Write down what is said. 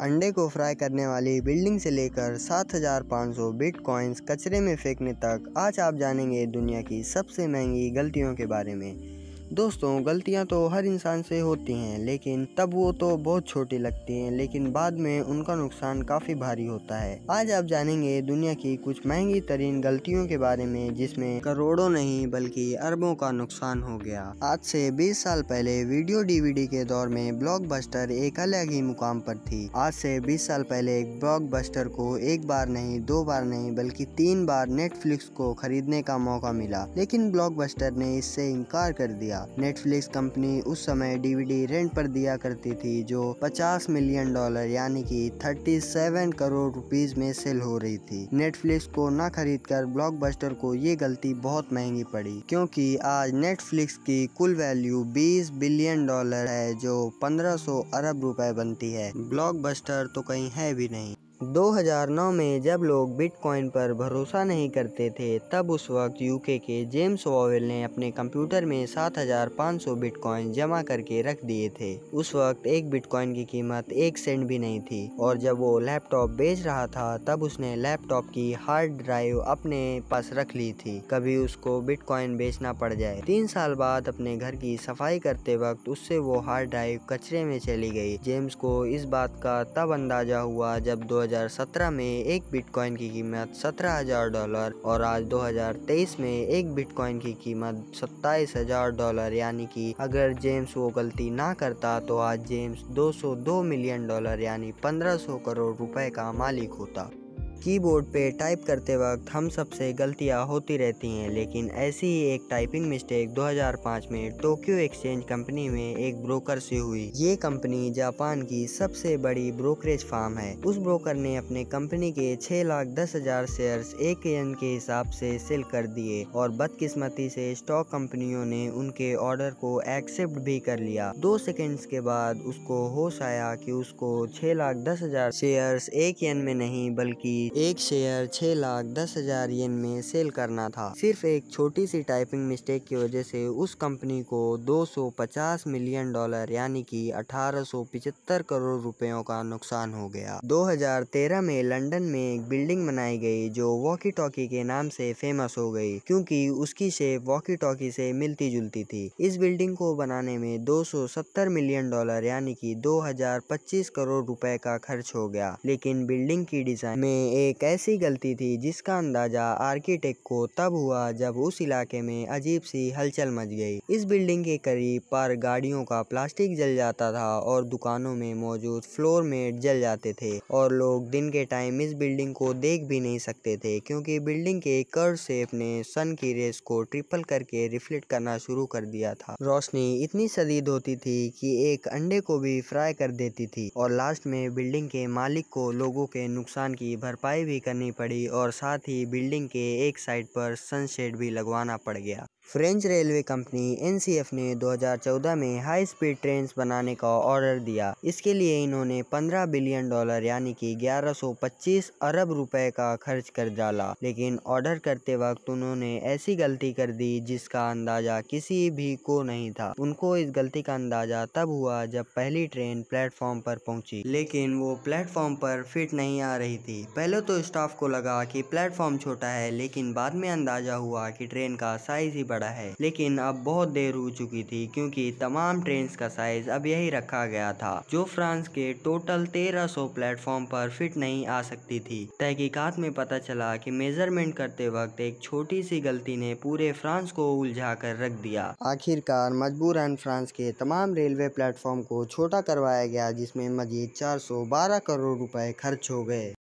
अंडे को फ्राई करने वाली बिल्डिंग से लेकर 7,500 बिटकॉइंस कचरे में फेंकने तक, आज आप जानेंगे दुनिया की सबसे महंगी गलतियों के बारे में। दोस्तों, गलतियां तो हर इंसान से होती हैं, लेकिन तब वो तो बहुत छोटी लगती हैं, लेकिन बाद में उनका नुकसान काफ़ी भारी होता है। आज आप जानेंगे दुनिया की कुछ महंगी तरीन गलतियों के बारे में, जिसमें करोड़ों नहीं बल्कि अरबों का नुकसान हो गया। आज से 20 साल पहले वीडियो डीवीडी के दौर में ब्लॉकबस्टर एक अलग ही मुकाम पर थी। आज से 20 साल पहले एक ब्लॉकबस्टर को एक बार नहीं, 2 बार नहीं बल्कि 3 बार नेटफ्लिक्स को खरीदने का मौका मिला, लेकिन ब्लॉकबस्टर ने इससे इनकार कर दिया। नेटफ्लिक्स कंपनी उस समय डीवीडी रेंट पर दिया करती थी, जो $50 मिलियन यानी कि 37 करोड़ रुपीस में सेल हो रही थी। नेटफ्लिक्स को ना खरीदकर ब्लॉकबस्टर को ये गलती बहुत महंगी पड़ी, क्योंकि आज नेटफ्लिक्स की कुल वैल्यू $20 बिलियन है, जो 1500 अरब रुपए बनती है। ब्लॉकबस्टर तो कहीं है भी नहीं। 2009 में जब लोग बिटकॉइन पर भरोसा नहीं करते थे, तब उस वक्त यूके के जेम्स वॉवेल ने अपने कंप्यूटर में 7,500 बिटकॉइन जमा करके रख दिए थे। उस वक्त एक बिटकॉइन की कीमत 1 सेंट भी नहीं थी, और जब वो लैपटॉप बेच रहा था, तब उसने लैपटॉप की हार्ड ड्राइव अपने पास रख ली थी, कभी उसको बिटकॉइन बेचना पड़ जाए। 3 साल बाद अपने घर की सफाई करते वक्त उससे वो हार्ड ड्राइव कचरे में चली गई। जेम्स को इस बात का तब अंदाजा हुआ जब 2017 में एक बिटकॉइन की कीमत $17,000 और आज 2023 में एक बिटकॉइन की कीमत $27,000, यानी कि अगर जेम्स वो गलती ना करता तो आज जेम्स $202 मिलियन यानी 1500 करोड़ रुपए का मालिक होता। कीबोर्ड पे टाइप करते वक्त हम सबसे गलतियां होती रहती हैं, लेकिन ऐसी ही एक टाइपिंग मिस्टेक 2005 में टोक्यो एक्सचेंज कंपनी में एक ब्रोकर से हुई। ये कंपनी जापान की सबसे बड़ी ब्रोकरेज फर्म है। उस ब्रोकर ने अपने कंपनी के 6,10,000 शेयर्स 1 येन के हिसाब से सेल कर दिए, और बदकिस्मती से स्टॉक कंपनियों ने उनके ऑर्डर को एक्सेप्ट भी कर लिया। 2 सेकेंड्स के बाद उसको होश आया कि उसको 6,10,000 शेयर्स 1 येन में नहीं बल्कि एक शेयर 6,10,000 येन में सेल करना था। सिर्फ एक छोटी सी टाइपिंग मिस्टेक की वजह से उस कंपनी को $250 मिलियन यानी कि 1875 करोड़ रुपयों का नुकसान हो गया। 2013 में लंदन में एक बिल्डिंग बनाई गई जो वॉकी टॉकी के नाम से फेमस हो गई, क्योंकि उसकी शेप वॉकी टॉकी से मिलती जुलती थी। इस बिल्डिंग को बनाने में $270 मिलियन यानी कि 2025 करोड़ रुपए का खर्च हो गया, लेकिन बिल्डिंग की डिजाइन में एक ऐसी गलती थी जिसका अंदाजा आर्किटेक्ट को तब हुआ जब उस इलाके में अजीब सी हलचल मच गई। इस बिल्डिंग के करीब पर गाड़ियों का प्लास्टिक जल जाता था और दुकानों में मौजूद फ्लोर मेट जल जाते थे, और लोग दिन के टाइम इस बिल्डिंग को देख भी नहीं सकते थे, क्योंकि बिल्डिंग के कर्व शेप ने सन की रेस को ट्रिपल करके रिफ्लेक्ट करना शुरू कर दिया था। रोशनी इतनी शदीद होती थी कि एक अंडे को भी फ्राई कर देती थी, और लास्ट में बिल्डिंग के मालिक को लोगों के नुकसान की भरपाई भी करनी पड़ी, और साथ ही बिल्डिंग के एक साइड पर सनशेड भी लगवाना पड़ गया। फ्रेंच रेलवे कंपनी एनसीएफ ने 2014 में हाई स्पीड ट्रेन्स बनाने का ऑर्डर दिया। इसके लिए इन्होंने $15 बिलियन यानी कि 1125 अरब रुपए का खर्च कर डाला, लेकिन ऑर्डर करते वक्त उन्होंने ऐसी गलती कर दी जिसका अंदाजा किसी भी को नहीं था। उनको इस गलती का अंदाजा तब हुआ जब पहली ट्रेन प्लेटफॉर्म पर पहुंची, लेकिन वो प्लेटफॉर्म पर फिट नहीं आ रही थी। पहले तो स्टाफ को लगा कि प्लेटफॉर्म छोटा है, लेकिन बाद में अंदाजा हुआ कि ट्रेन का साइज ही बड़ा है। लेकिन अब बहुत देर हो चुकी थी, क्योंकि तमाम ट्रेन्स का साइज अब यही रखा गया था, जो फ्रांस के टोटल 1300 प्लेटफॉर्म पर फिट नहीं आ सकती थी। तहकीकात में पता चला कि मेजरमेंट करते वक्त एक छोटी सी गलती ने पूरे फ्रांस को उलझा कर रख दिया। आखिरकार मजबूरन फ्रांस के तमाम रेलवे प्लेटफॉर्म को छोटा करवाया गया, जिसमें मजीद 412 करोड़ रुपए खर्च हो गए।